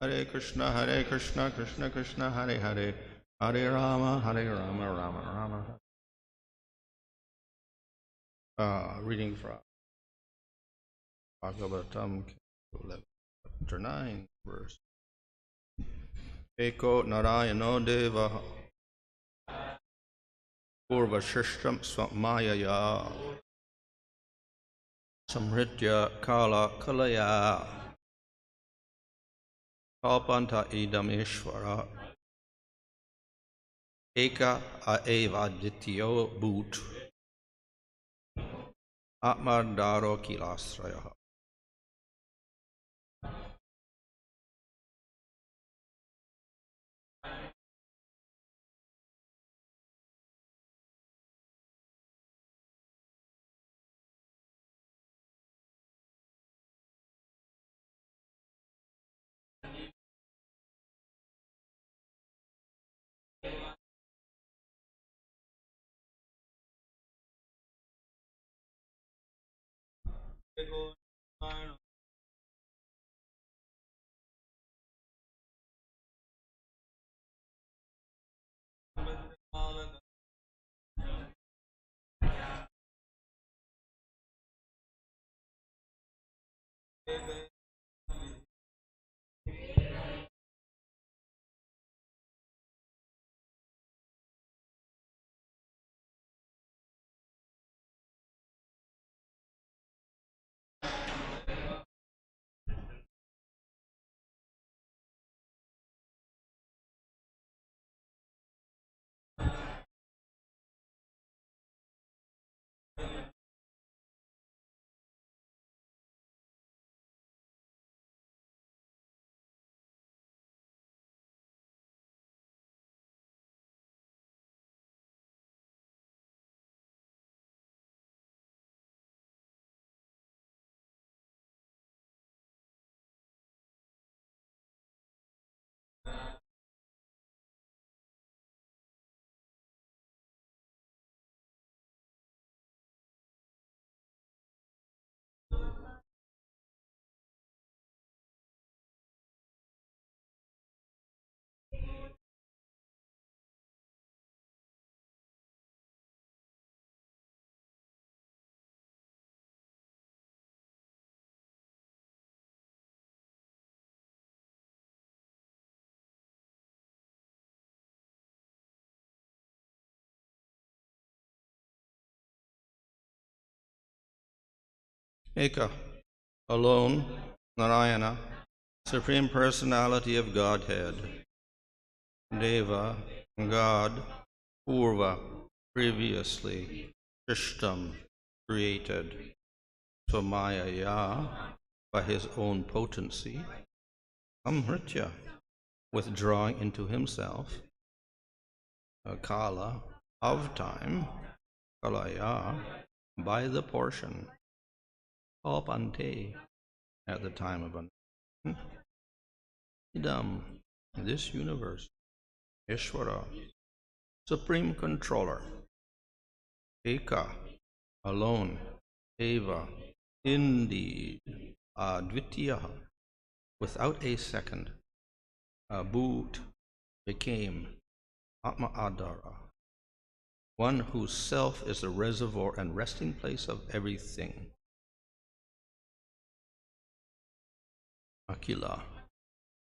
Hare Krishna, Krishna Krishna, Hare Hare, Hare Rama, Rama Rama. Reading from Bhagavatam 11.9, verse. Eko nārāyaṇo devaḥ pūrva-sṛṣṭaṁ sva-māyayā saṁhṛtya kāla-kalayā kalpānta idam īśvaraḥ eka evādvitīyo bhūd ātmādhāro khilāśrayaḥ. Eka, alone, Nārāyaṇa, Supreme Personality of Godhead. Deva, God, pūrva, previously, sṛṣṭaṁ, created, sva-māyayā, by his own potency, saṁhṛtya, withdrawing into himself, kāla, of time, kalayā, by the portion, kalpānta, at the time of annihilation, idam, this universe, īśvaraḥ, supreme controller, eka, alone, eva, indeed, evādvitīyo, without a second, bhūd, became, ātmādhāro, one whose self is the reservoir and resting place of everything. Akila,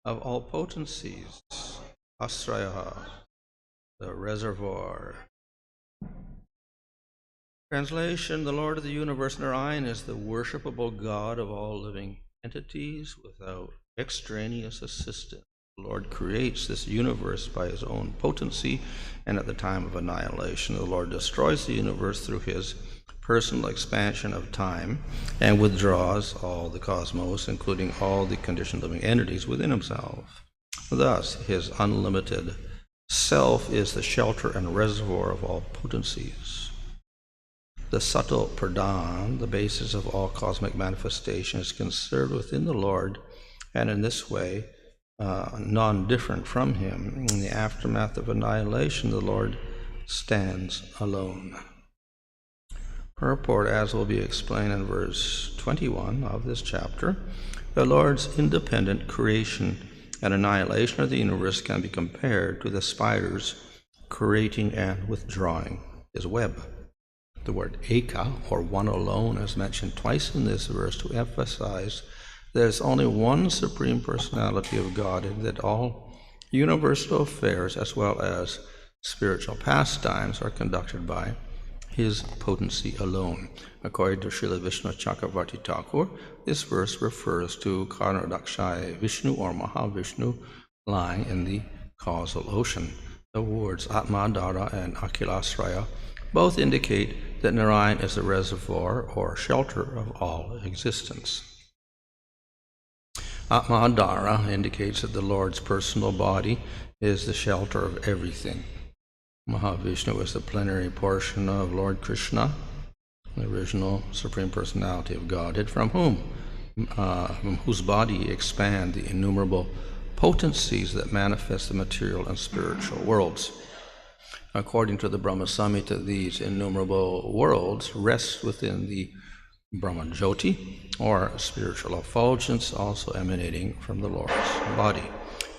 of all potencies, khilāśrayaḥ, the reservoir. Translation: the Lord of the universe, Nārāyaṇa, is the worshipable God of all living entities without extraneous assistance. The Lord creates this universe by his own potency, and at the time of annihilation, the Lord destroys the universe through his personal expansion of time and withdraws all the cosmos, including all the conditioned living entities, within himself. Thus, his unlimited self is the shelter and reservoir of all potencies. The subtle pradhāna, the basis of all cosmic manifestation, is conserved within the Lord, and in this way, non-different from him. In the aftermath of annihilation, the Lord stands alone. Purport, as will be explained in verse 21 of this chapter, the Lord's independent creation and annihilation of the universe can be compared to the spider's creating and withdrawing his web. The word eka, or one alone, is mentioned twice in this verse to emphasize there is only one Supreme Personality of God, and that all universal affairs as well as spiritual pastimes are conducted by his potency alone. According to Srila Vishnu Chakravarti Thakur, this verse refers to Karnadakshayi Vishnu or Mahavishnu lying in the causal ocean. The words ātmādhāro and khilāśrayaḥ both indicate that Nārāyaṇa is the reservoir or shelter of all existence. ātmādhāro indicates that the Lord's personal body is the shelter of everything. Mahavishnu is the plenary portion of Lord Krishna, the original Supreme Personality of Godhead, from whose body expand the innumerable potencies that manifest the material and spiritual worlds. According to the Brahma Samhita, these innumerable worlds rest within the Brahma Jyoti, or spiritual effulgence, also emanating from the Lord's body.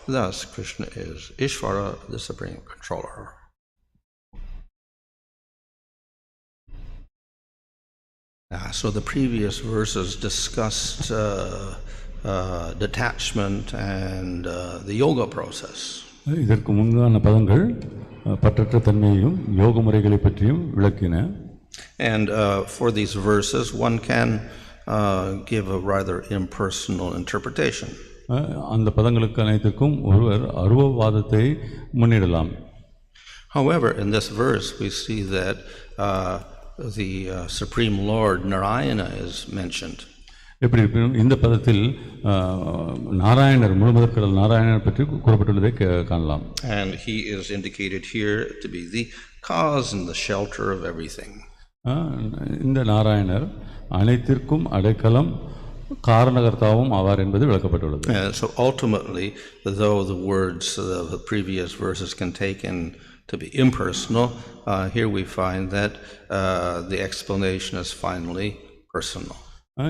Thus, Krishna is īśvaraḥ, the Supreme Controller. So the previous verses discussed detachment and the yoga process. இதற்கு முன்னான பதங்கள் பற்றற்ற தன்மையையும் யோக முறைகளை பற்றியும் விளக்கின. And for these verses, one can give a rather impersonal interpretation. அந்த பதங்களுக்கு அனைத்திற்கும் ஒருவர் அருவவாதத்தை முன்னிடலாம். However, in this verse, we see that the Supreme Lord Nārāyaṇa is mentioned. எப்படி இந்த பதத்தில் நாராயணர் முழுமுதற்கடல் நாராயணர் பற்றி கூறப்பட்டுள்ளதை காணலாம். And he is indicated here to be the cause and the shelter of everything. இந்த நாராயணர் அனைத்திற்கும் அடைக்கலம் காரணகர்த்தாவும் ஆவார் என்பது விளக்கப்பட்டுள்ளது. So ultimately, though the words of the previous verses can taken to be impersonal, here we find that the explanation is finally personal.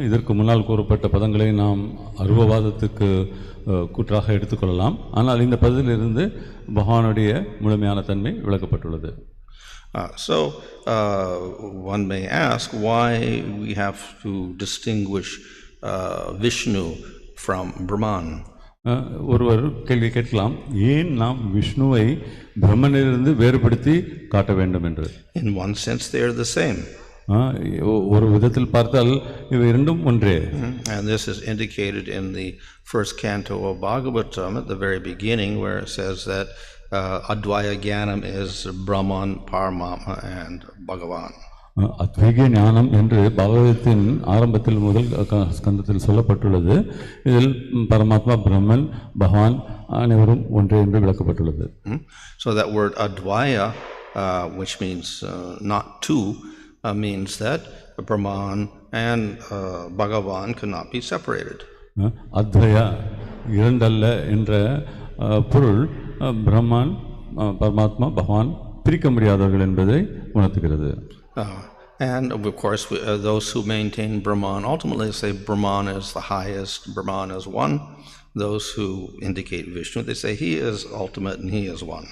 இதற்கு முன்னால் கூறப்பட்ட பதங்களை நாம் அருவவாதத்துக்கு கூற்றாக எடுத்துக்கொள்ளலாம். ஆனால் இந்த பதத்திலிருந்து பகவானுடைய முழுமையான தன்மை விளக்கப்பட்டுள்ளது. So one may ask why we have to distinguish Vishnu from Brahman. ஒருவர் கேள்வி கேட்கலாம், ஏன் நாம் விஷ்ணுவை பிரம்மனிலிருந்து வேறுபடுத்தி காட்ட வேண்டும் என்று. In one sense they are the same. ஒரு விதத்தில் பார்த்தால் இவை இரண்டும் ஒன்றே. And this is indicated in the first canto of Bhagavatam at the very beginning, where it says that Advaya Jnanam is Brahman, Paramatma and Bhagavan. அத்வைக ஞானம் என்று பாகவதத்தின் ஆரம்பத்தில் முதல் ஸ்கந்தத்தில் சொல்லப்பட்டுள்ளது. இதில் பரமாத்மா, பிரம்மன், பகவான் அனைவரும் ஒன்றே என்று விளக்கப்பட்டுள்ளது. So that word Advaya, which means not two, means that Brahman and Bhagavan cannot be separated. Advaya இரண்டல்ல என்ற பொருள் பிரம்மன், பரமாத்மா, பகவான் பிரிக்க முடியாதவர்கள் என்பதை உணர்த்துகிறது. And of course, those who maintain Brahman ultimately say Brahman is the highest, Brahman is one. Those who indicate Vishnu, they say he is ultimate and he is one.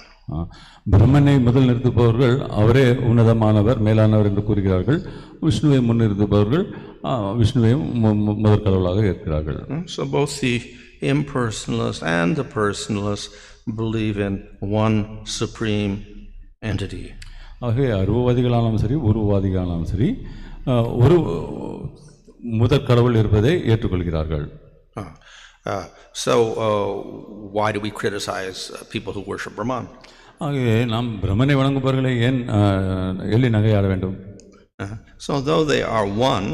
பிரம்மனை முதல் நிறுத்துபவர்கள் அவரே உன்னதமானவர், மேலானவர் என்று கூறுகிறார்கள். விஷ்ணுவை முன்னிறுத்துபவர்கள் விஷ்ணுவையும் முதற் கடவுளாக ஏற்கிறார்கள். So both the impersonalists and the personalists believe in one supreme entity. ஆகவே அருவவாதிகளானாலும் சரி, உருவவாதிகளானாலும் சரி, ஒரு முதற் கடவுள் இருப்பதை ஏற்றுக்கொள்கிறார்கள். So why do we criticize people who worship Brahman? ஆகவே நாம் பிரம்மனை வணங்குபவர்களை ஏன் எள்ளி நகையாட வேண்டும்? So though they are one,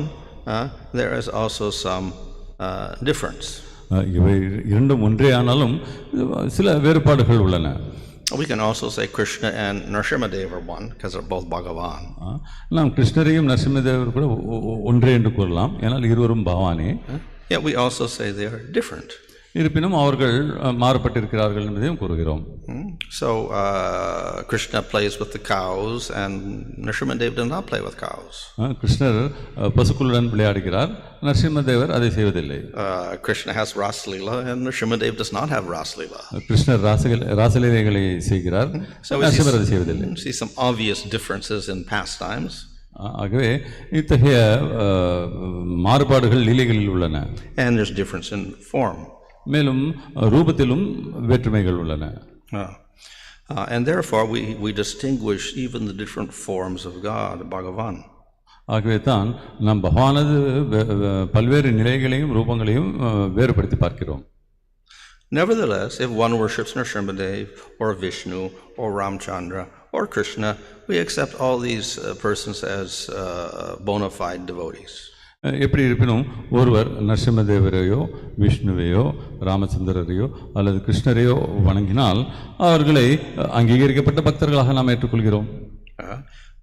there is also some difference. இவை இரண்டும் ஒன்றே ஆனாலும் சில வேறுபாடுகள் உள்ளன. We can also say Krishna and Narasimha are one because they're both Bhagavan. நாம் கிருஷ்ணரையும் நரசிம்மதேவர் கூட ஒன்றே என்று கூறலாம், ஏனால் இருவரும் பகவானே. Yet we also say they are different. இருப்பினும் அவர்கள் மாறுபட்டிருக்கிறார்கள் என்பதையும் கூறுகிறோம். So Krishna plays with the cows and Nrsimhadev does not play with cows. கிருஷ்ணர் பசுக்களுடன் விளையாடுகிறார், நரசிம்மதேவர் அதை செய்வதில்லை. Krishna has Raslila and Nrsimhadev does not have Raslila. கிருஷ்ணர் ராசலீலைகளை செய்கிறார், நரசிம்மர் அதை செய்வதில்லை. See some obvious differences in pastimes. ஆகவே இத்தகைய மாறுபாடுகள் லீலைகளில் உள்ளன. And there's difference in form. மேலும் ரூபத்திலும் வேற்றுமைகள் உள்ளன. And therefore we distinguish even the different forms of God, Bhagavan. ஆகவே தான் நாம் பகவானது பல்வேறு நிலைகளையும் ரூபங்களையும் வேறுபடுத்தி பார்க்கிறோம். Nevertheless, if one worships Nrsimhadev or Vishnu or Ramchandra or Krishna, we accept all these persons as bona fide devotees. எப்படி இருப்பினும் ஒருவர் நரசிம்மதேவரையோ விஷ்ணுவையோ ராமச்சந்திரரையோ அல்லது கிருஷ்ணரையோ வணங்கினால் அவர்களை அங்கீகரிக்கப்பட்ட பக்தர்களாக நாம் ஏற்றுக்கொள்கிறோம்.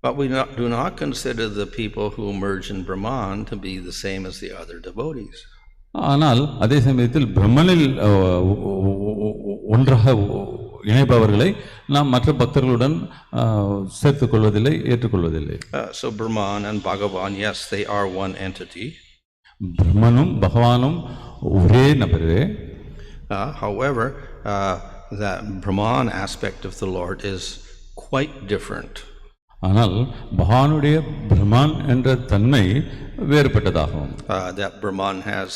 But we do not consider the people who emerge in Brahman to be the same as the other devotees. ஆனால் அதே சமயத்தில் பிரம்மனில் ஒன்றாக இணைப்பவர்களை நாம் மற்ற பக்தர்களுடன் சேர்த்துக் கொள்வதில்லை, ஏற்றுக்கொள்வதில்லை. So Brahman and Bhagavan, yes, they are one entity. பிரம்மனும் பகவானும் ஒரே நபரே. However, that Brahman aspect of the Lord is quite different. ஆனால் பகவானுடைய பிரம்மான் என்ற தன்மை வேறுபட்டதாகும். That Brahman has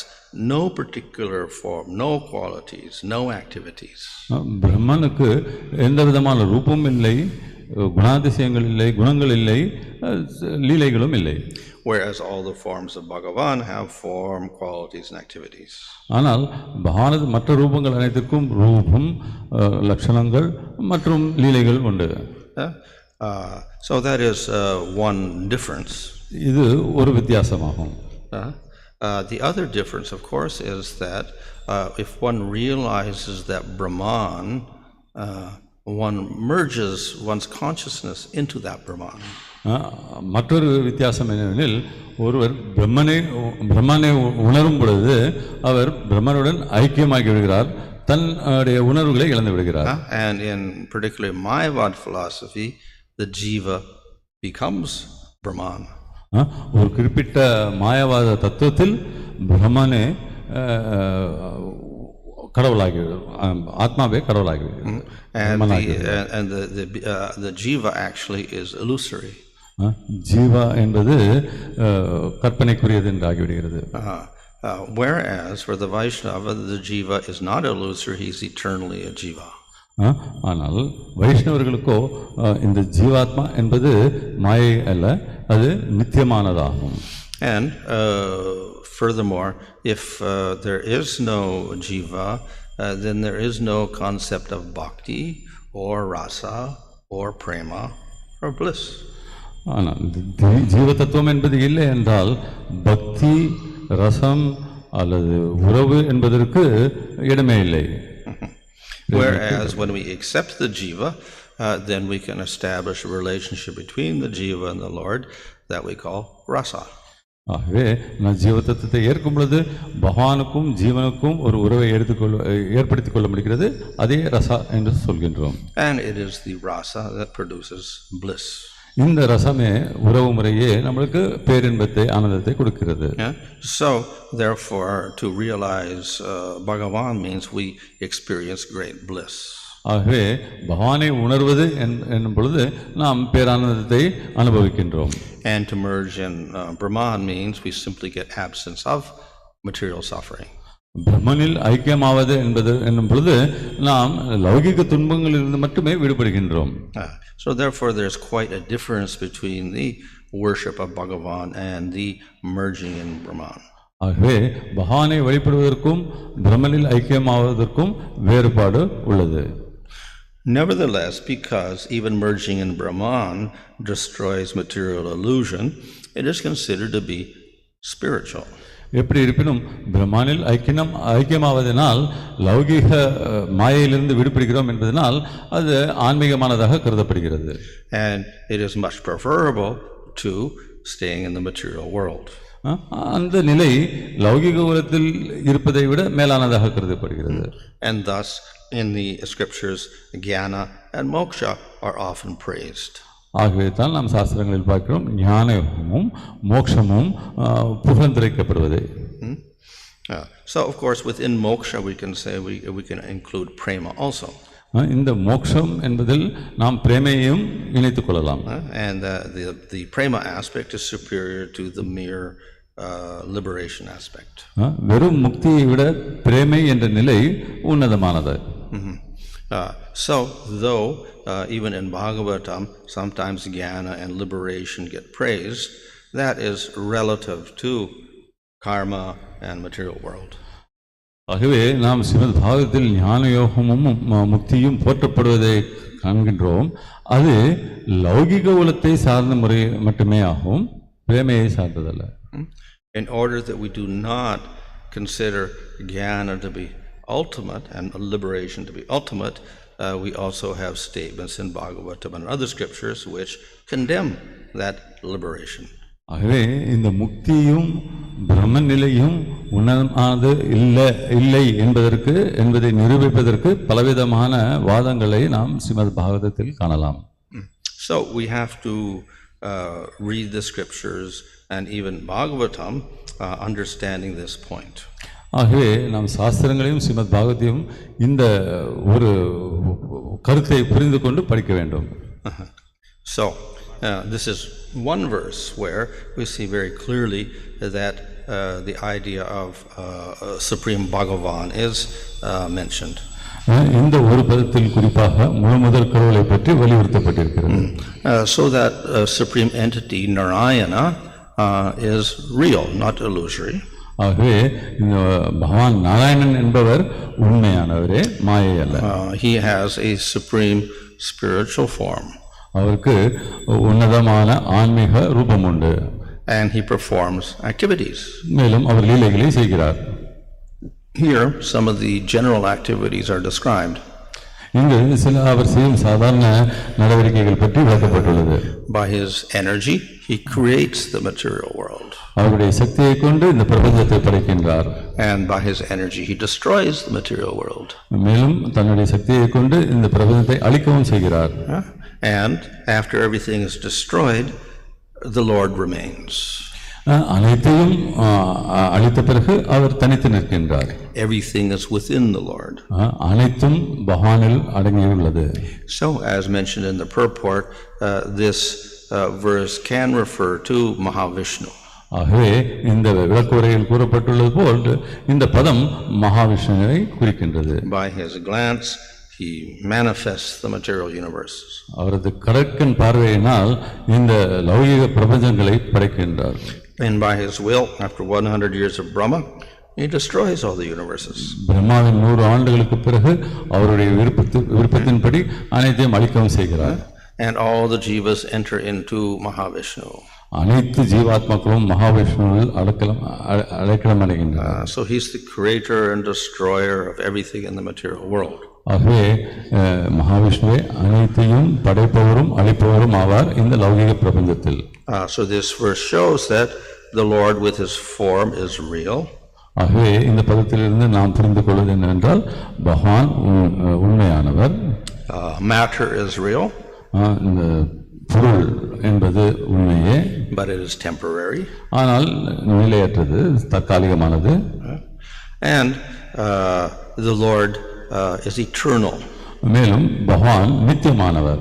no particular form, no qualities, no activities. பிரம்மனுக்கு எந்த விதமான ரூபமும் இல்லை, குணாதிசயங்கள் இல்லை, குணங்கள் இல்லை, லீலைகளும் இல்லை. Whereas all the forms of Bhagavan have form, qualities and activities. ஆனால் பகவானது மற்ற ரூபங்கள் அனைத்திற்கும் ரூபம், லட்சணங்கள் மற்றும் லீலைகள் உண்டு. So that is one difference. இது ஒரு வித்தியாசமாகும். The other difference, of course, is that if one realizes that Brahman, one merges one's consciousness into that Brahman. மற்றொரு வித்தியாசம் என்னவெனில் ஒருவர் பிரம்மனை உணரும் பொழுது அவர் பிரம்மனுடன் ஐக்கியமாகி விடுகிறார், தன்னுடைய உணர்வுகளை இழந்து விடுகிறார். And in particularly Mayavad philosophy, the jiva becomes Brahman. ஒரு குறிப்பிட்ட மாயவாத தத்துவத்தில் பிரம்மனே கடவுளாகி, ஆத்மாவே கடவுளாகி. And the jiva actually is illusory. Jeeva என்பது கற்பனைக்குரியது என்று ஆகிவிடுகிறது. Whereas for the Vaishnava, the jiva is not illusory, he is eternally a jiva. ஆனால் வைஷ்ணவர்களுக்கோ இந்த ஜீவாத்மா என்பது மாயை அல்ல, அது நித்தியமானதாகும். And furthermore, if there is no jiva, then there is no concept of bhakti or rasa or prema or bliss. ஆனால் ஜீவ தத்துவம் என்பது இல்லை என்றால் பக்தி, ரசம் அல்லது உறவு என்பதற்கு இடமே இல்லை. Whereas when we accept the jiva, then we can establish a relationship between the jiva and the Lord that we call rasa. ஆகவே நான் ஜீவ தத்துவத்தை ஏற்கும் பொழுது பகவானுக்கும் ஜீவனுக்கும் ஒரு உறவை ஏற்படுத்திக் கொள்ள முடிகிறது, அதே ரசா என்று சொல்கின்றோம். And it is the rasa that produces bliss. இந்த ரசமே உறவு முறையே நம்மளுக்கு பேரின்பத்தை, ஆனந்தத்தை கொடுக்கிறது. So therefore to realize Bhagavan means we experience great bliss. ஆகவே பகவானை உணர்வது என்னும் பொழுது நாம் பேரானந்தத்தை அனுபவிக்கின்றோம். And to merge in Brahman means we simply get absence of material suffering. பிரம்மனில் ஐக்கியமாவது என்னும் பொழுது நாம் லௌகிக துன்பங்களிலிருந்து மட்டுமே விடுபடுகின்றோம். So therefore there's quite a difference between the worship of Bhagavan and the merging in Brahman. ஆகவே பகவானை வழிபடுவதற்கும் பிரம்மனில் ஐக்கியமாவதற்கும் வேறுபாடு உள்ளது. Nevertheless, because even merging in Brahman destroys material illusion, it is considered to be spiritual. எப்படி இருப்பினும் பிரம்மானில் ஐக்கியமாவதனால் லௌகீக மாயையிலிருந்து விடுபடுகிறோம் என்பதனால் அது ஆன்மீகமானதாக கருதப்படுகிறது. And it is much preferable to staying in the material world. அந்த நிலை லௌகிக உலகத்தில் இருப்பதை விட மேலானதாக கருதப்படுகிறது. And thus in the scriptures jnana and moksha are often praised. ஆகவே தான் நாம் சாஸ்திரங்களில் பார்க்கிறோம் ஞானமும் மோட்சமும் புகழ்ந்துரைக்கப்படுவது. So of course within moksha we can say we can include prema also. இந்த மோட்சம் என்பதில் நாம் பிரேமையையும் இணைத்துக் கொள்ளலாம். And the prema aspect is superior to the mere liberation aspect. வெறும் முக்தியை விட பிரேமை என்ற நிலை உன்னதமானது. So though even in Bhagavatam sometimes jnana and liberation get praised, that is relative to karma and material world. ஆகவே நாம் ஸ்ரீமத் பாகவதத்தில் ஞான யோகமும் முக்தியும் போற்றப்படுவதை காண்கின்றோம். அது லௌகிக உலகத்தை சார்ந்த முறை மட்டுமே ஆகும், பிரேமையை சார்ந்ததல்ல. In order that we do not consider jnana to be ultimate and liberation to be ultimate, we also have statements in Bhagavatam and other scriptures which condemn that liberation. ஆகவே இந்த முக்தியும் பிரம்ம நிலையும் உன்னதமானது இல்லை என்பதை நிரூபிப்பதற்கு பலவிதமான வாதங்களை நாம் ஸ்ரீமத் பாகவதத்தில் காணலாம். So we have to read the scriptures and even Bhagavatam understanding this point. ஆகவே நாம் சாஸ்திரங்களையும் ஸ்ரீமத் பாகவதையும் இந்த ஒரு கருத்தை புரிந்து கொண்டு படிக்க வேண்டும். So this is one verse where we see very clearly that the idea of Supreme Bhagavan is mentioned. இந்த ஒரு பதத்தில் குறிப்பாக முதல் கடவுளை பற்றி வலியுறுத்தப்பட்டிருக்கிறது. So that supreme entity Nārāyaṇa is real, not illusory. ஆகவே பகவான் நாராயணன் என்பவர் உண்மையானவரே, மாயை அல்ல. He has a supreme spiritual form. அவருக்கு உன்னதமான ஆன்மீக ரூபம் உண்டு. And he performs activities. மேலும் அவர் லீலைகளை செய்கிறார். Here some of the general activities are described. இங்கு சில அவர் செய்யும் சாதாரண நடவடிக்கைகள் பற்றி விளக்கப்பட்டுள்ளது. By his energy he creates the material world. அவருடைய சக்தியை கொண்டு இந்த பிரபஞ்சத்தை படைக்கின்றார். And by his energy he destroys the material world. மேலும் தன்னுடைய சக்தியை கொண்டு இந்த பிரபஞ்சத்தை அழிக்கவும் செய்கிறார். And after everything is destroyed, the Lord remains. அனைத்தையும் அழித்த பிறகு அவர் தனித்து நிற்கின்றார். Everything is within the Lord. அனைத்தும் பகவானில் அடங்கியுள்ளது. So as mentioned in the purport, this verse can refer to Mahavishnu. ஆகவே இந்த விளக்குரையில் கூறப்பட்டுள்ளது போல் இந்த பதம் மகாவிஷ்ணுவை குறிக்கின்றது. By his glance he manifests the material universe. அவரது கடற்கண் பார்வையினால் இந்த லௌகிக பிரபஞ்சங்களை படைக்கின்றார். And by his will, after 100 years of Brahma, he destroys all the universes. பிரம்மாவின் 100 ஆண்டுகளுக்கு பிறகு அவருடைய விருப்பத்தின்படி அனைத்தையும் அழிக்கவும் செய்கிறார். And all the jivas enter into Mahavishnu. அனைத்து ஜீவாத்மாக்களும் மகாவிஷ்ணுவில் அடைக்கலம் அடைகின்றனர். So he's the creator and destroyer of everything in the material world. ஆகவே மகாவிஷ்ணுவே அனைத்தையும் படைப்பவரும் அழிப்பவரும் ஆவார் இந்த லௌகிக பிரபஞ்சத்தில். So this verse shows that the Lord with his form is real. ஆகவே இந்த பதத்திலிருந்து நாம் புரிந்து கொள்வது என்னவென்றால் பகவான் உண்மையானவர். Matter is real. இந்த பொருள் என்பது உண்மையே. But it is temporary. ஆனால் நிலையற்றது, தற்காலிகமானது. And the Lord is eternal. மேலும் பகவான் நித்தியமானவர்.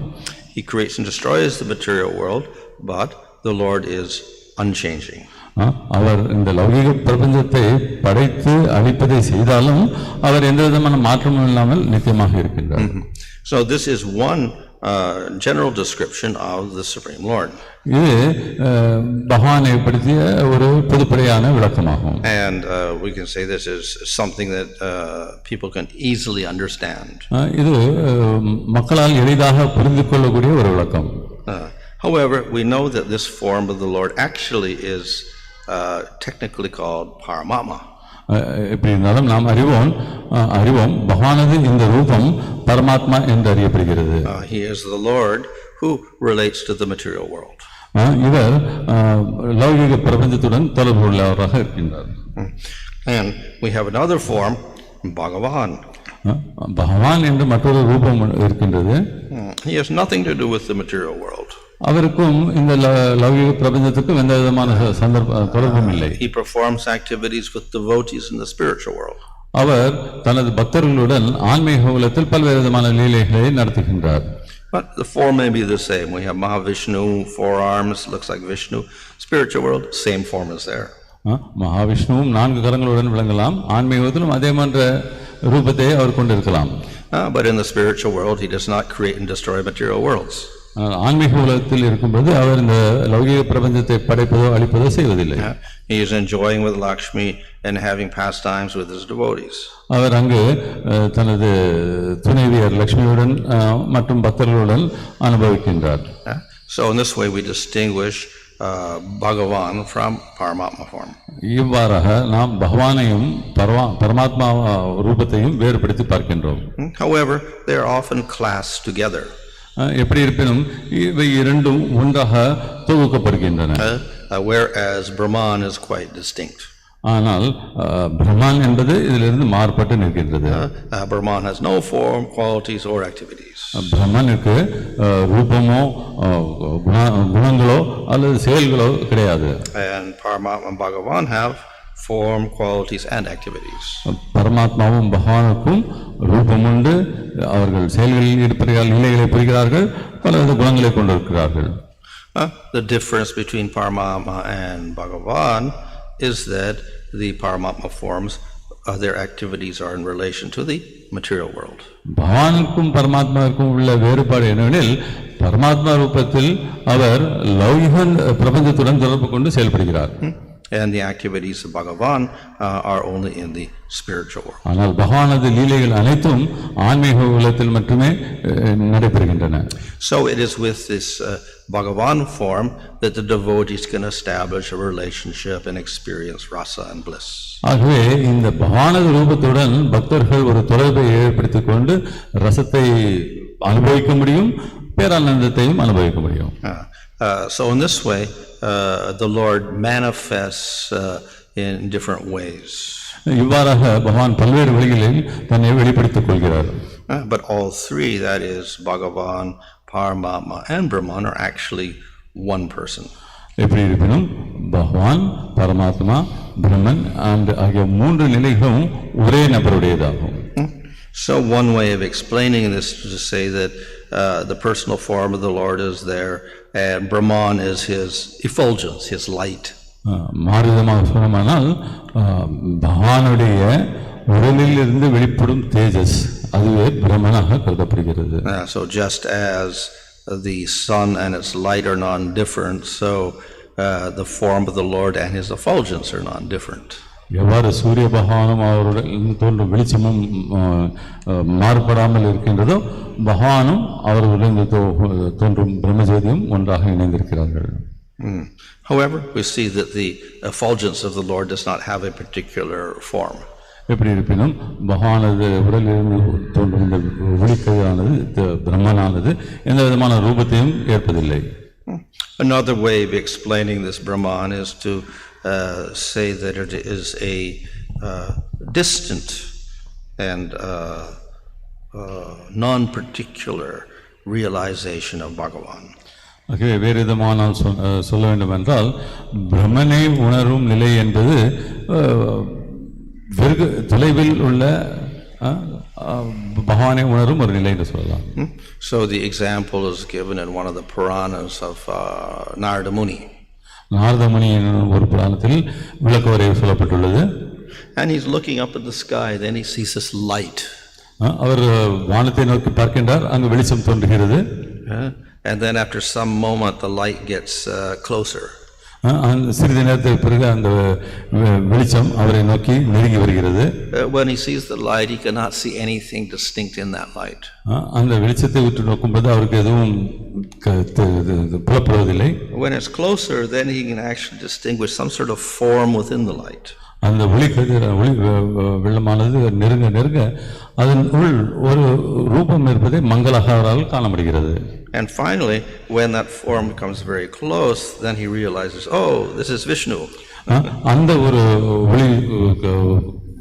He creates and destroys the material world, but the Lord is unchanging. அவர் இந்த லௌகிக பிரபஞ்சத்தை படைத்து அழிப்பதை செய்தாலும் அவர் எந்த விதமான மாற்றமும் இல்லாமல் நித்தியமாக இருக்கின்றார். So this is one general description of the Supreme Lord. இது பகவானை பற்றிய ஒரு பொதுப்படையான விளக்கமாகும். And we can say this is something that people can easily understand. இது மக்களால் எளிதாக புரிந்து கொள்ளக்கூடிய ஒரு விளக்கம். However, we know that this form of the Lord actually is technically called Paramatma. எப்படி இருந்தாலும் நாம் அறிவோம் பகவானது இந்த ரூபம் பரமாத்மா என்று அறியப்படுகிறது. He is the Lord who relates to the material world. இவர் லௌகிக பிரபஞ்சத்துடன் தொடர்பு உள்ளவராக இருக்கின்றார். And we have another form, Bhagavan. பகவான் என்று மற்றொரு ரூபம் இருக்கின்றது. He has nothing to do with the material world. அவருக்கும் இந்த லௌகிக பிரபஞ்சத்துக்கும் எந்த விதமான தொடர்பும் இல்லை. He performs activities with devotees in the spiritual world. அவர் தனது பக்தர்களுடன் ஆன்மீக உலகத்தில் பல்வேறு விதமான லீலைகளை நடத்துகின்றார். But the form may be the same. We have Mahavishnu, 4 arms, looks like Vishnu. Spiritual world, same form is there. மகாவிஷ்ணுவும் 4 கரங்களுடன் விளங்கலாம். ஆன்மீகத்திலும் அதே மாதிரி ரூபத்தை அவர் கொண்டிருக்கலாம். But in the spiritual world, he does not create and destroy material worlds. ஆன்மீக உலகத்தில் இருக்கும்போது அவர் இந்த லௌகிக பிரபஞ்சத்தை படைப்பதோ அழிப்பதோ செய்வதில்லை. He is enjoying with Lakshmi and having pastimes with his devotees. அவர் அங்கு தனது துணைவியர் லட்சுமியுடன் மற்றும் பக்தர்களுடன் அனுபவிக்கின்றார். So in this way we distinguish Bhagavan from Paramatma form. இவ்வாறாக நாம் பகவானையும் பரமாத்மா ரூபத்தையும் வேறுபடுத்தி பார்க்கின்றோம். However, they are often classed together. எப்படி இருப்பினும் இவை இரண்டும் ஒன்றாக தொகுக்கப்படுகின்றன. Whereas Brahman is quite distinct. ஆனால் பிரம்மான் என்பது இதிலிருந்து மாறுபட்டு நிற்கின்றது. Brahman has no form, qualities or activities. பிரம்மனுக்கு ரூபமோ குணங்களோ அல்லது செயல்களோ கிடையாது. And Paramatma and Bhagavan have form, qualities and activities. பரமாத்மாவும் பகவானுக்கும் ரூபம் உண்டு, அவர்கள் செயல்களில் ஈடுபடுகிறார்கள், நிலைகளை புரிகிறார்கள், பலவித குணங்களை கொண்டிருக்கிறார்கள். The difference between Paramatma and Bhagavan is that the Paramatma forms, their activities are in relation to the material world. பகவானுக்கும் பரமாத்மாவுக்கும் உள்ள வேறுபாடு என்னவெனில், பரமாத்மா ரூபத்தில் அவர் லௌகிக பிரபஞ்சத்துடன் தொடர்பு கொண்டு செயல்படுகிறார். And the activities of Bhagavan are only in the spiritual world. ஆனால் பகவானது லீலைகள் அனைத்தும் ஆன்மீக உலகத்தில் மட்டுமே நடைபெறுகின்றன. So it is with this Bhagavan form that the devotees can establish a relationship and experience rasa and bliss. ஆகவே இந்த பகவானது ரூபத்துடன் பக்தர்கள் ஒரு தொடர்பை ஏற்படுத்திக் கொண்டு ரசத்தை அனுபவிக்க முடியும், பேரானந்தத்தையும் அனுபவிக்க முடியும். So in this way, the Lord manifests in different ways. இவ்வாறாக பகவான் பல்வேறு வழிகளில் தன்னை வெளிப்படுத்திக் கொள்கிறார். But all three, that is Bhagavan, Paramatma and Brahman, are actually one person. எப்படி இருப்பினும் பகவான், பரமாத்மா, பிரம்மன் ஆகிய 3 நிலைகளும் ஒரே நபருடையதாகும். So one way of explaining this is to say that the personal form of the Lord is there, and Brahman is his effulgence, his light. மாறுதமாக சொல்லமானால் பகவானுடைய உடலில் இருந்து வெளிப்படும் தேஜஸ், அதுவே பிரம்மனாக கருதப்படுகிறது. So just as the sun and its light are non-different, so the form of the Lord and his effulgence are non-different. எவ்வாறு சூரிய பகவானும் அவருடன் தோன்றும் வெளிச்சமும் மாறுபடாமல் இருக்கின்றதோ, பகவானும் அவர்களுடன் தோன்றும் பிரம்மஜோதியும் ஒன்றாக இணைந்திருக்கிறார்கள். However, we see that the effulgence of the Lord does not have a particular form. எப்படி இருப்பினும் பகவானது உடலிலிருந்து தோன்றும் இந்த ஒளிக்கதிரானது, பிரம்மனானது எந்த விதமான ரூபத்தையும் ஏற்பதில்லை. Another way of explaining this Brahman is to say that it is a distant and non-particular realization of Bhagavan. ஆகவே வேறு விதமானால் சொல்ல வேண்டும் என்றால், பிரம்மனை உணரும் நிலை என்பது வெகு தொலைவில் உள்ள பகவானை உணரும் ஒரு நிலை என்று சொல்லலாம். So the example is given in one of the Puranas of Narada Muni. Narada முனி என்னும் ஒரு புராணத்தில் விளக்கவரை சொல்லப்பட்டுள்ளது. And he's looking up at the sky, then he sees this light. அவர் வானத்தை நோக்கி பார்க்கின்றார், அங்கு வெளிச்சம் தோன்றுகிறது. And then after some moment the light gets closer. சிறிது நேரத்துக்கு பிறகு அந்த வெளிச்சம் அவரை நோக்கி நெருங்கி வருகிறது. When he sees the light, he cannot see anything distinct in that light. அந்த வெளிச்சத்தை உற்று நோக்கும்போது அவருக்கு எதுவும் புலப்படுவதில்லை. When it's closer, then he can actually distinguish some sort of form within the light. அந்த ஒளி வெள்ளமானது நெருங்க நெருங்க அதன் உள் ஒரு ரூபம் இருப்பதை மங்களஹாரால் காண முடிகிறது. And finally, when that form becomes very close, then he realizes, oh, this is Vishnu. அந்த ஒரு ஒளி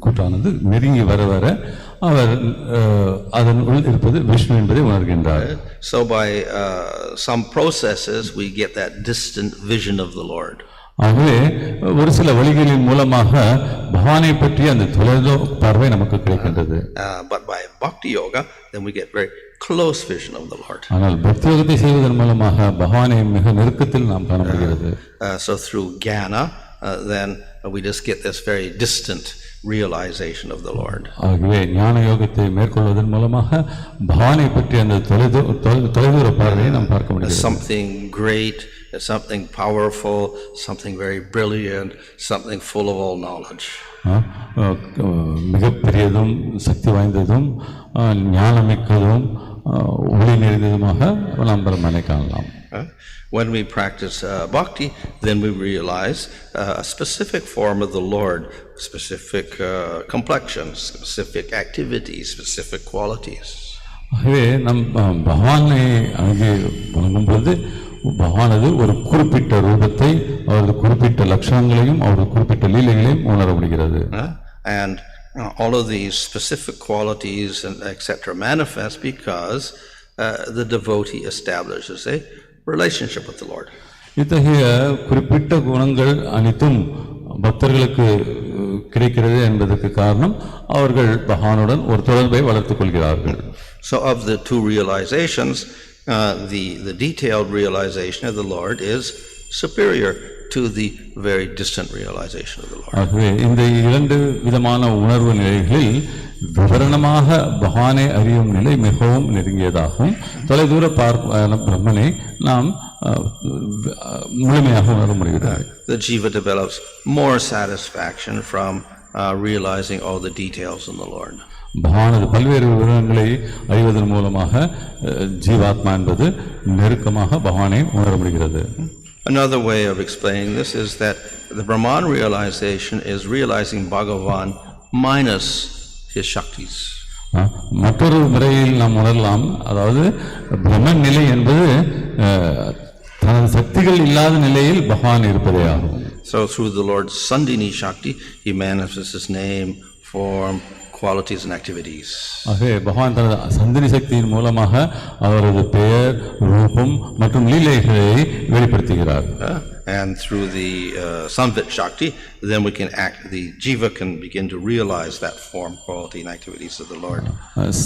கூட்டானது நெருங்கி வர வர அவர் அதன் உள் இருப்பது விஷ்ணு என்பதை உணர்கின்றார். So by some processes we get that distant vision of the Lord. ஆகவே ஒரு சில வழிகளின் மூலமாக பகவானை பற்றி அந்த தொலைதோ பார்வை நமக்கு கிடைக்கின்றது. But by bhakti yoga then we get very close vision of the Lord. ஆனால் பக்தி யோகத்தை செய்வதன் மூலமாக பகவானை மிக நெருக்கத்தில் நாம் காண முடிகிறது. So through jnana then we just get this very distant realization of the Lord. ஆகவே ஞான யோகத்தை மேற்கொள்வதன் மூலமாக பகவானை பற்றி அந்த தொலைதூர பார்வையை நாம் பார்க்க முடிகிறது. Something great, something powerful, something very brilliant, something full of all knowledge. மிகப்பெரியதும் சக்தி வாய்ந்ததும் ஞானமிக்கதும் ஒளி நிறைந்ததுமாக நாம் பிரம்மனை காணலாம். When we practice bhakti, then we realize a specific form of the Lord, specific complexions, specific activities, specific qualities. ஆகவே நம் பகவானை அங்கே வணங்கும் பொழுது பகவானது ஒரு குறிப்பிட்ட ரூபத்தை அவரது குறிப்பிட்ட லட்சணங்களையும் அவரது குறிப்பிட்ட லீலைகளையும் உணர முடிகிறது. And all of these specific qualities and etc. manifest because the devotee establishes a relationship with the Lord. இத்தகைய குறிப்பிட்ட குணங்கள் அனைத்தும் பக்தர்களுக்கு கிடைக்கிறது என்பதற்கு காரணம் அவர்கள் பகவானுடன் ஒரு தொடர்பை வளர்த்துக் கொள்கிறார்கள். So of the two realizations, the detailed realization of the Lord is superior to the very distant realization of the Lord. ஆகவே இந்த இரண்டு விதமான உணர்வு நிலைகளில் விவரணமாக பகவானை அறியும் நிலை மிகவும் நெருங்கியதாகும். தொலைதூர பிரம்மனை நாம் முழுமையாக உணர முடிகிறது. The jiva develops more satisfaction from realizing all the details in the Lord. பகவானது பல்வேறு விவரங்களை அறிவதன் மூலமாக ஜீவாத்மா என்பது நெருக்கமாக பகவானை உணர முடிகிறது. Another way of explaining this is that the Brahman realization is realizing Bhagavan minus his Shaktis. மற்றொரு முறையில் நாம் உணரலாம், அதாவது பிரம்மன் நிலை என்பது தனது சக்திகள் இல்லாத நிலையில் பகவான் இருப்பதே ஆகும். So through the Lord's Sandini Shakti, he manifests his name, form, qualities and activities. ஆகவே பகவான் தனது சந்தினி சக்தியின் மூலமாக அவரது பெயர், ரூபம் மற்றும் லீலைகளை வெளிப்படுத்துகிறார். And through the Samvit Shakti, then we can the jiva can begin to realize that form, quality and activities of the Lord.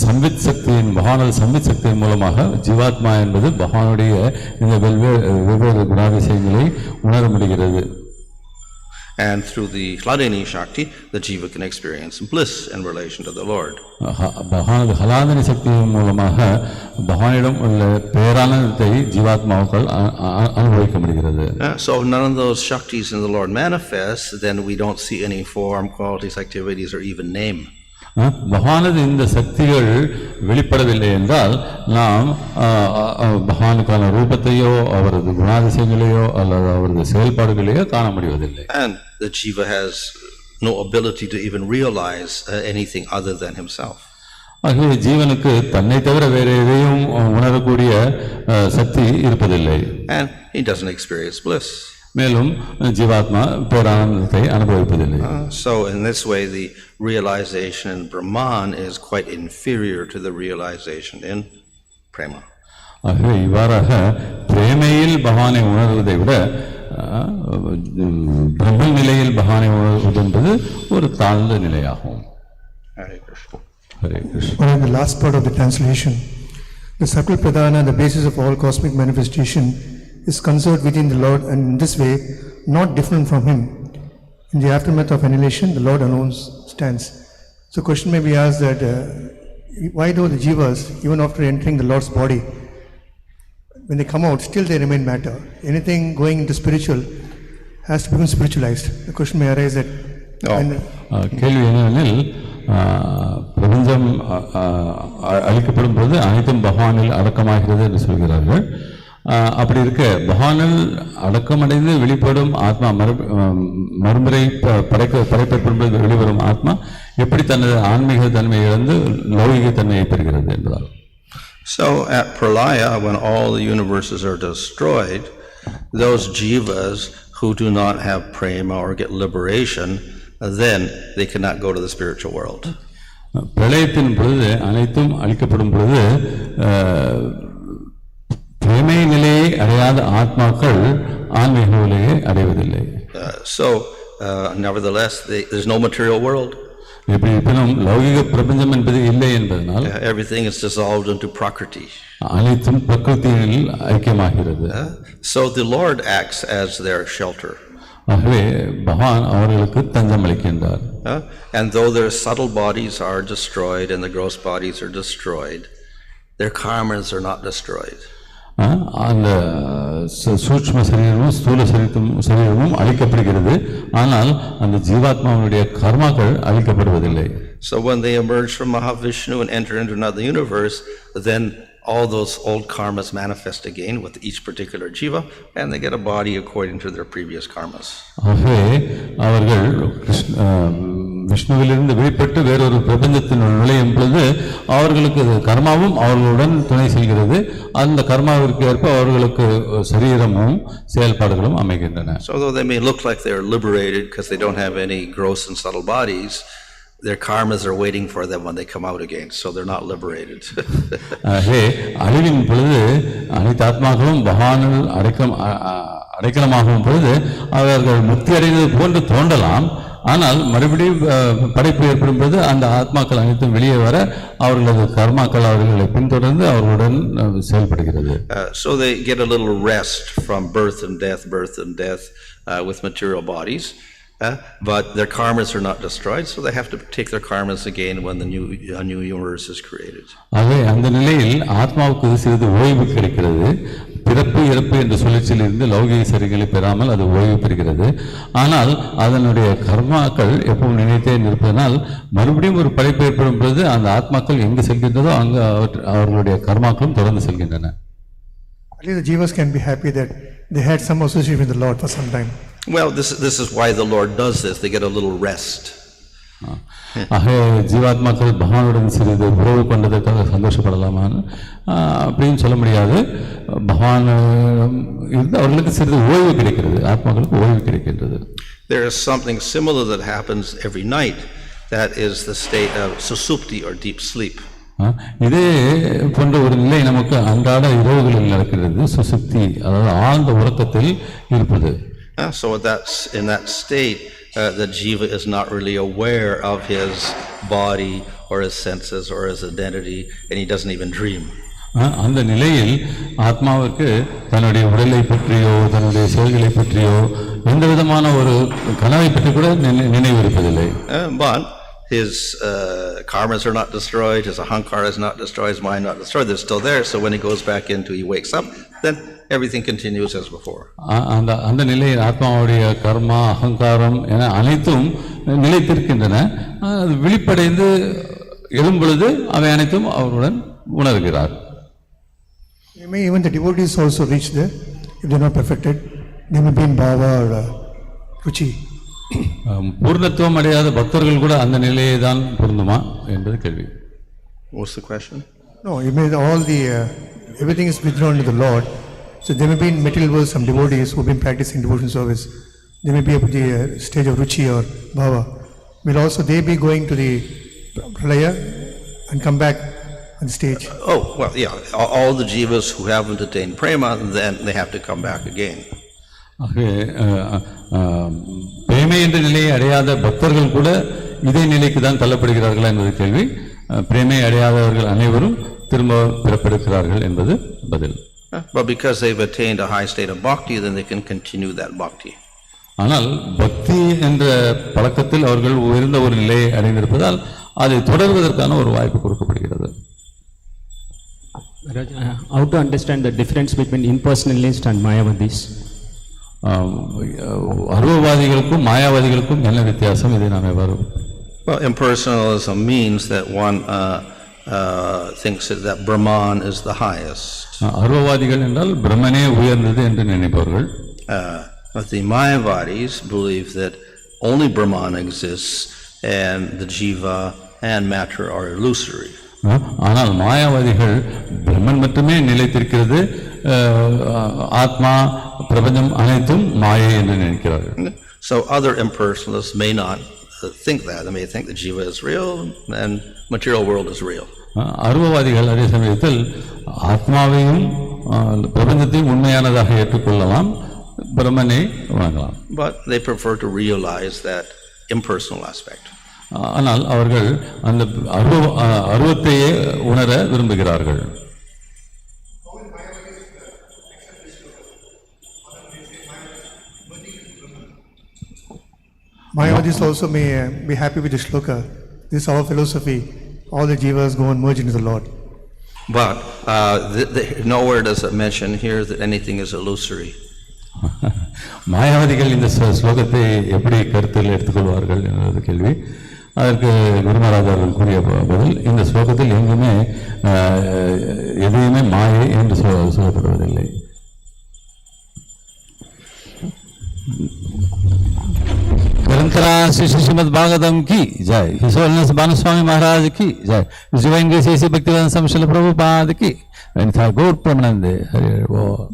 சம்வித் சக்தியின் பகவானது சம்வித் சக்தியின் மூலமாக ஜீவாத்மா என்பது பகவானுடைய இந்த வெவ்வேறு குணாதிசயங்களை உணர முடிகிறது. And through the Hladini Shakti, the jiva can experience bliss in relation to the Lord. பகவானது ஹலாதனி சக்தியின் மூலமாக பகவானிடம் உள்ள பேரானந்தத்தை ஜீவாத்மாவுக்கள் அனுபவிக்க முடிகிறது. So if none of those Shaktis in the Lord manifest, then we don't see any form, qualities, activities or even name. பகவானது இந்த சக்திகள் வெளிப்படவில்லை என்றால் நாம் பகவானுக்கான ரூபத்தையோ அவரது குணாதிசயங்களையோ அல்லது அவரது செயல்பாடுகளையோ காண முடிவதில்லை. And the jiva has no ability to even realize anything other than himself. ஆகவே ஜீவனுக்கு தன்னை தவிர வேறு எதையும் உணரக்கூடிய சக்தி இருப்பதில்லை. And he doesn't experience bliss. மேலும் ஜீவாத்மா பேரானந்தத்தை அனுபவிப்பதில்லை. So in this way the realization in Brahman is quite inferior to the realization in prema. ஆகவே இவ்வாறாக பிரேமையில் பகவானை உணர்வதை விட பிரம்ம நிலையில் பகவானை உணர்வது என்பது ஒரு தாழ்ந்த நிலையாகும். Hare Krishna. Hare Krishna. In the last part of the translation, the subtle pradhāna, the basis of all cosmic manifestation, is conserved within the Lord, and in this way not different from him. In the aftermath of annihilation, the Lord alone stands. So question may be asked that why do the jivas, even after entering the Lord's body, when they come out, still they remain matter? Anything going into spiritual has to become spiritualized. The question may arise that கேள்வி என்னவெனில் பிரபஞ்சம் அழிக்கப்படும் போது அனைத்தும் பகவானில் அடக்கமாகிறது என்று சொல்கிறார்கள். அப்படி இருக்க பகவானில் அடக்கமடைந்து வெளிப்படும் ஆத்மா மறுமுறை படைப்பெறும்போது வெளிவரும் ஆத்மா எப்படி தனது ஆன்மீக தன்மையை இழந்து லௌகிக தன்மையை பெறுகிறது என்பதால். So at pralaya, when all the universes are destroyed, those jivas who do not have prema or get liberation, then they cannot go to the spiritual world. பிரளயத்தின் பொழுது அனைத்தும் அழிக்கப்படும் பொழுது பிரேமை நிலையை அடையாத ஆத்மாக்கள் ஆன்மீக நிலையை அடைவதில்லை. Nevertheless, there's no material world. எப்படி இருப்பினும் லௌகிக பிரபஞ்சம் என்பது இல்லை என்பதனால் everything is dissolved into prakriti. அனைத்தும் பிரகிருதியில் ஐக்கியமாகிறது. So the Lord acts as their shelter. ஆகவே பகவான் அவர்களுக்கு தஞ்சம் அளிக்கின்றார். And though their subtle bodies are destroyed and the gross bodies are destroyed, their karmas are not destroyed. அந்த சூட்சும சரீரமும் ஸ்தூல சரீரமும் அழிக்கப்படுகிறது, ஆனால் அந்த ஜீவாத்மாவுடைய கர்மாக்கள் அழிக்கப்படுவதில்லை. So when they emerge from Mahavishnu and enter into another universe, then all those old karmas manifest again with each particular jiva, and they get a body according to their previous karmas. ஆகவே அவர்கள் விஷ்ணுவிலிருந்து வெளிப்பட்டு வேறொரு பிரபஞ்சத்தினுள் நுழையும் பொழுது அவர்களுக்கு கர்மாவும் அவர்களுடன் துணை செல்கிறது. அந்த கர்மாவிற்கு ஏற்ப அவர்களுக்கு சரீரமும் செயல்பாடுகளும் அமைகின்றன. So though they may look like they are liberated because they don't have any gross and subtle bodies, their karmas are waiting for them when they come out again, so they're not liberated. அழிவின் பொழுது அனைத்து ஆத்மாக்களும் பகவானில் அடைக்கலமாகும் பொழுது அவர்கள் முக்தி அடைந்தது போன்று தோன்றலாம், ஆனால் மறுபடியும் படைப்பு ஏற்படும் போது அந்த ஆத்மாக்கள் அனைத்தும் வெளியே வர அவர்களது கர்மாக்கள் அவர்களை பின்தொடர்ந்து அவர்களுடன் செயல்படுகிறது. So they get a little rest from birth and death with material bodies. But their karmas are not destroyed, so they have to take their karmas again when a new universe is created. ஆகவே அந்த நிலையில் ஆத்மாவுக்கு சிறிது ஓய்வு கிடைக்கிறது. பிறப்பு இறப்பு என்ற சுழற்சியில் இருந்து லௌகிக சரீரங்களை பெறாமல் அது ஓய்வு பெறுகிறது. ஆனால் அதனுடைய கர்மாக்கள் எப்பவும் நினைத்தே இருப்பதனால் மறுபடியும் ஒரு படைப்பு ஏற்படும் பொழுது அந்த ஆத்மாக்கள் எங்கு செல்கின்றதோ அங்கு அவர்களுடைய கர்மாக்களும் தொடர்ந்து செல்கின்றன. At least the jivas can be happy that they had some association with the Lord for some time. Well, this is why the Lord does this. They get a little rest. ஜீவாத்மாக்கள் பகவானுடன் சிறிது உறவு கொண்டதற்காக சந்தோஷப்படலாமான்னு அப்படின்னு சொல்ல முடியாது. பகவான் இருந்து அவர்களுக்கு சிறிது ஓய்வு கிடைக்கிறது, ஆத்மாக்களுக்கு ஓய்வு கிடைக்கின்றது. There is something similar that happens every night. That is the state of susupti or deep sleep. இதே போன்ற ஒரு நிலை நமக்கு அன்றாட இரவுகளில் நடக்கிறது, சுசுப்தி, அதாவது ஆழ்ந்த உறக்கத்தில் இருப்பது. So in that state, the jiva is not really aware of his body or his senses or his identity, and he doesn't even dream. அந்த நிலையில் ஆத்மாவுக்கு தன்னுடைய உடலை பற்றியோ தன்னுடைய செயல்களை பற்றியோ எந்த விதமான ஒரு கனவை பற்றி கூட நினைவு இருப்பதில்லை. But his karmas are not destroyed, his ahankara is not destroyed, his mind not destroyed, they're still there. So when he goes back into, he wakes up, then everything continues as before. அந்த நிலையில் ஆத்மாவுடைய கர்மா அகங்காரம் என அனைத்தும் நிலைத்திருக்கின்றன. அது விழிப்படைந்து எழும் பொழுது அவை அனைத்தும் அவருடன் உணர்கிறார். Even the devotees also reach there if they are not perfected. They may be in bhava or ruchi. பூர்ணத்துவம் அடையாத பக்தர்கள் கூட அந்த நிலையை தான் பொருந்துமா என்பது கேள்வி. What's the question? No, you may everything is withdrawn to the Lord. So there may be in material world some devotees who have been practicing devotion service. They may be at the stage of ruchi or bhava. Will also they be going to the pralaya and come back on the stage? Oh, well, yeah. All the jivas who haven't attained prema, then they have to come back again. பிரேமை என்ற நிலையை அடையாத பக்தர்கள் கூட இதே நிலைக்கு தான் தள்ளப்படுகிறார்களா என்பது கேள்வி. பிரேமை அடையாதவர்கள் அனைவரும் திரும்ப பிறப்பெடுக்கிறார்கள் என்பது பதில். But because they've attained a high state of bhakti, then they can continue that bhakti. ஆனால் பக்தி என்ற பழக்கத்தில் அவர்கள் உயர்ந்த ஒரு நிலையை அடைந்திருப்பதால் அதை தொடர்வதற்கான ஒரு வாய்ப்பு கொடுக்கப்படுகிறது. How to understand the difference between impersonalists and mayavadis? அருவவாதிகளுக்கும் மாயாவாதிகளுக்கும் என்ன வித்தியாசம், இதை நாம் எவ்வாறு? Well, impersonalism means that one thinks that Brahman is the highest. அருவவாதிகள் என்றால் பிரம்மனே உயர்ந்தது என்று நினைப்பவர்கள். But the Mayavadis believe that only Brahman exists and the jiva and matter are illusory. ஆனால் மாயாவாதிகள் பிரம்மன் மட்டுமே நிலைத்திருக்கிறது, ஆத்மா பிரபஞ்சம் அனைத்தும் மாயை என்று நினைக்கிறார்கள். So other impersonalists may not think that. They may think the jiva is real and material world is real. அருவவாதிகள் அதே சமயத்தில் ஆத்மாவையும் பிரபஞ்சத்தையும் உண்மையானதாக ஏற்றுக்கொள்ளலாம், பிரம்மனை வணங்கலாம். But they prefer to realize that impersonal aspect. ஆனால் அவர்கள் அந்த அருவத்தையே உணர விரும்புகிறார்கள். Mayavadis also may be happy with the shloka. This is our philosophy. All the jivas go and merge into the Lord. But nowhere does it mention here that anything is illusory. மாயாவதிகள் இந்த ஸ்லோகத்தை எப்படி கருத்தில் எடுத்துக்கொள்வார்கள் என்ற கேள்வி. அதற்கு குருமராஜார்கள் கூறிய பதில், இந்த ஸ்லோகத்தில் எங்குமே எதையுமே மாயை என்று சொல்லப்படுவதில்லை. ग्रंथरा श्री श्रीमद भागवतम की जय, हिज होलिनेस भानु स्वामी महाराज की जय, डिवाइन ग्रेस ऐसी भक्तिवेदांत स्वामी श्रील प्रभुपाद की, गौर प्रेमानंदे हरि बोल.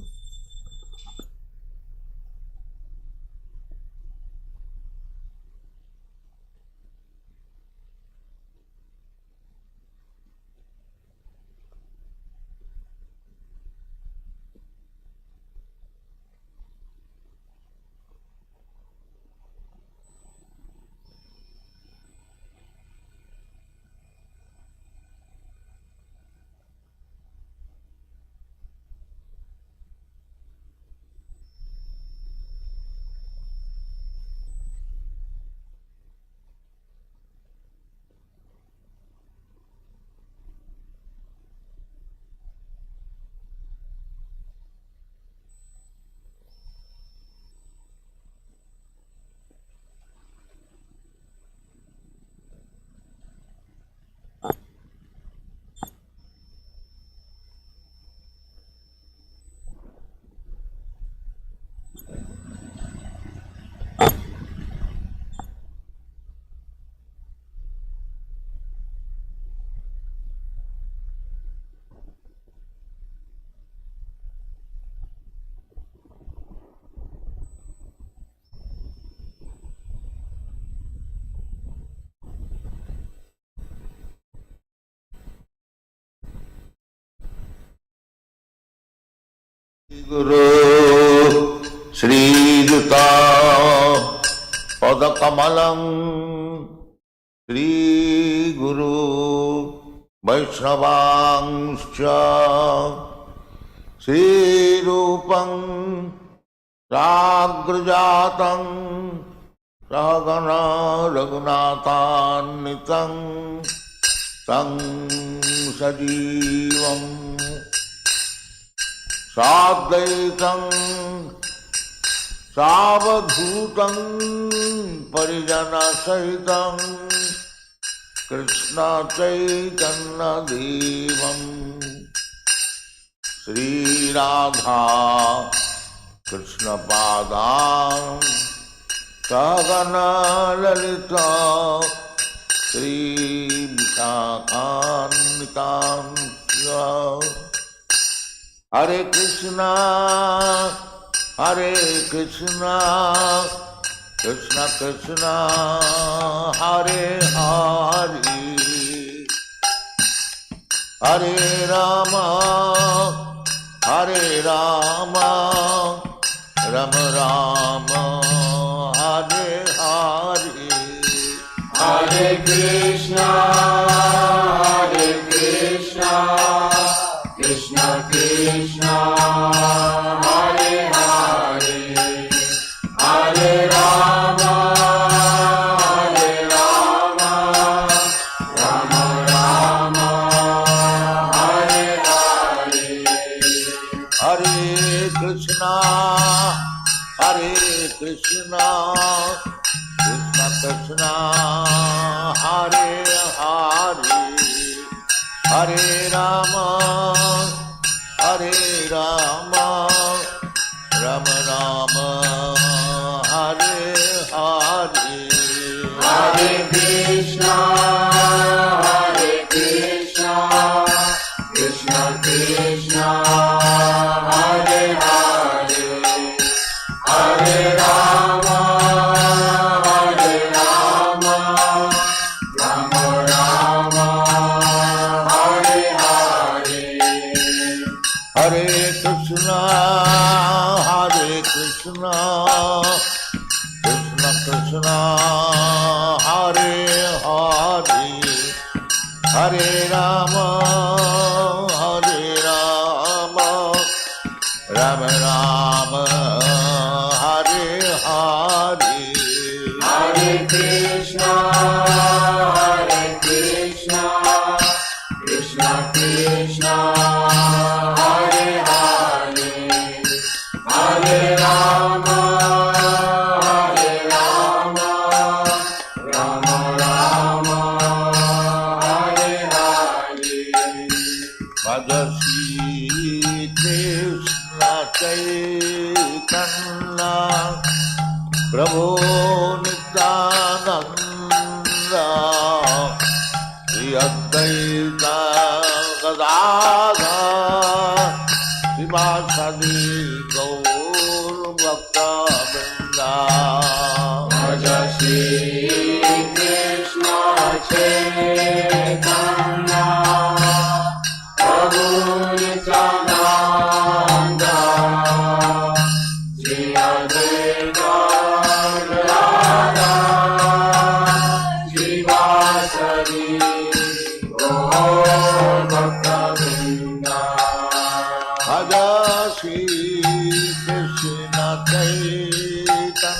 गुरु श्रीयुता पदकमलं श्री गुरु वैष्णवांश्च श्रीरूपं साग्रजातं सहगणा रघुनाथान्वितं तं सजीवम् साद्वैतं सावधूतं परिजनसहितं कृष्ण चैतन्यदेवं श्रीराधा कृष्णपादां सहगणा ललिता श्रीविशाखान्वितां हरे Krishna Krishna Krishna Hare Hare Hare Ram Ram Ram Hare Hare Hare Krishna Krishna Krishna Hare Hare Hare Ram Ram Ram Hare Hare Hare Krishna Krishna Krishna Hare Hare Hare Rama, Hare Rama, Rama Rama, Hare Hare. Hare Krishna, Krishna Krishna, Hare Hare, Hare Rama, Rama Rama, Hare Hare. Hare Krishna, Krishna Krishna, Hare Hare, Hare Rama, Rama Rama, Hare Hare. Hare Krishna, Krishna Krishna, Hare Hare, Hare Rama, Rama Rama, Hare Hare. Bhagavad Krishna Chaitanya Prabhu Nityananda Shri Advaita Gadadhara Srivasadi Gaur Bhakta-vrinda. Bhaja Shri Krishna Chaitanya Prabhu Nityananda Shri Advaita Gadadhara Srivasadi Gaur Bhakta-vrinda. Bhaja Shri Krishna Chaitanya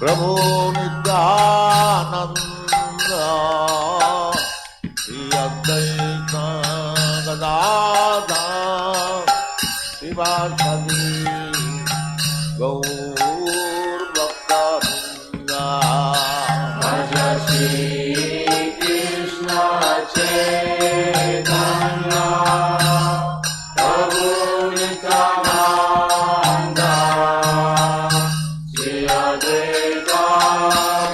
Prabhu Nityananda Shri Advaita Gadadhara Srivasadi Gaur Bhakta-vrinda. Bhaja Shri Krishna Chaitanya Prabhu Nityananda Shri Advaita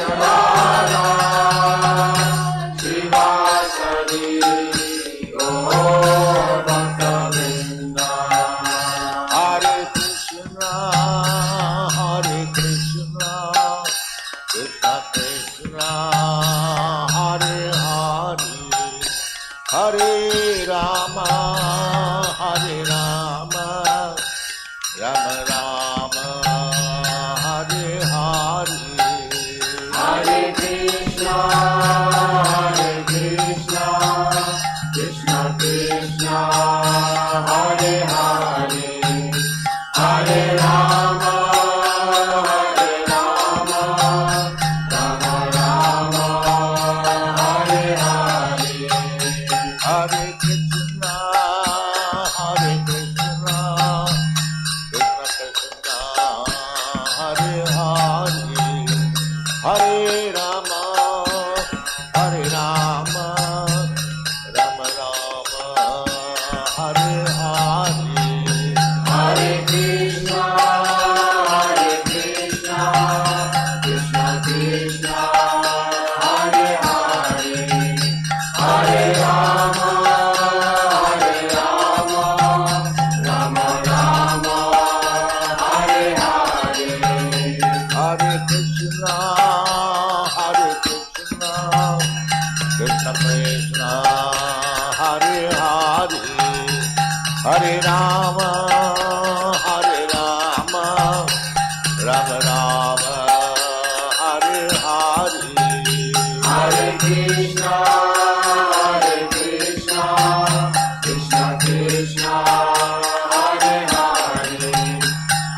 Gadadhara Srivasadi Gaur Bhakta-vrinda. Hare Krishna, Krishna Krishna, Hare Hare, Hare Rama, Rama Rama, Hare Hare. Hare Krishna, Krishna Krishna, Hare Hare, Hare Rama, Rama Rama, Hare Hare. Hare Krishna, Krishna Krishna, Hare Hare, Hare Rama, Rama Rama, Hare Hare. Hare Krishna, Krishna Krishna, Hare Hare, Hare Rama, Rama Rama, Hare Hare. Hare Krishna, Krishna Krishna, Hare Hare, Hare Rama, Rama Rama, Hare Hare. Hare Krishna, Krishna Krishna, Hare Hare,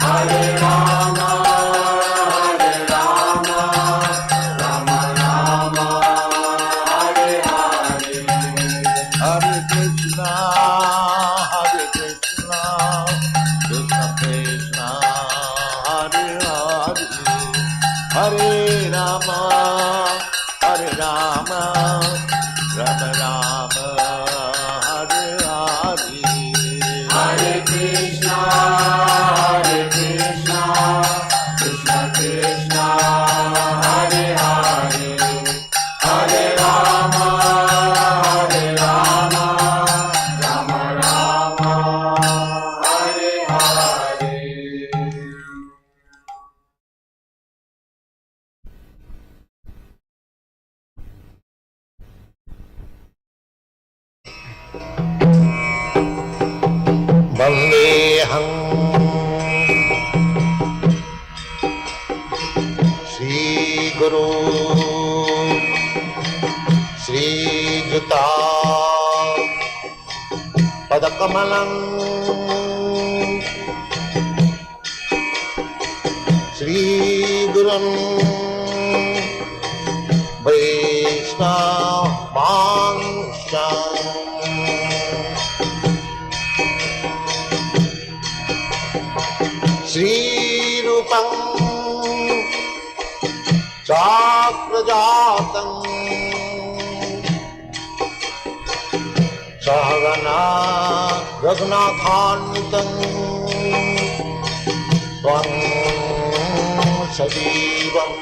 Hare Rama, Rama Rama, Hare Hare. Hare Krishna, Krishna Krishna, Hare Hare, Hare Rama, वन्देऽहं श्रीगुरु श्रीयुता पदकमलं श्रीगुरुं वैष्णवांश्च श्रीरूपं चाप्रजातं सहगना रघुनाथान्वितं त्वं सजीवम्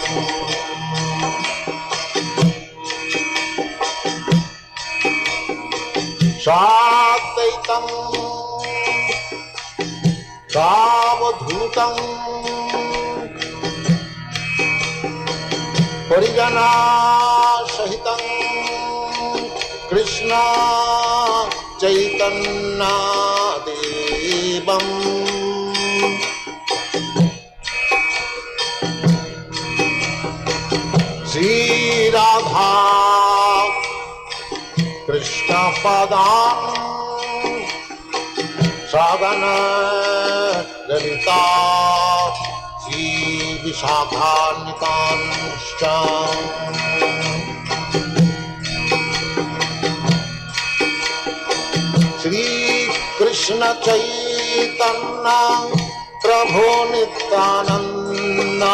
साद्वैतं सावधूतं परिजनासहितं कृष्ण चैतन्यदेवम् श्रीराधा कृष्णपदां सगन ललिता श्रीविशाखान्वितांश्च श्रीकृष्ण चैतन्य प्रभो नित्यानन्द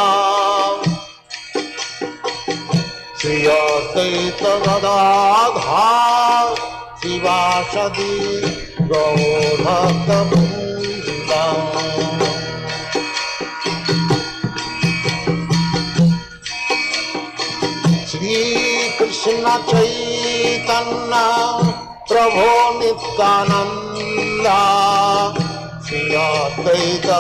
श्री अद्वैत गदाधर शिवासदि गौरभक्तवृन्द श्रीकृष्ण चैतन्य प्रभो नित्यानन्द श्री अद्वैत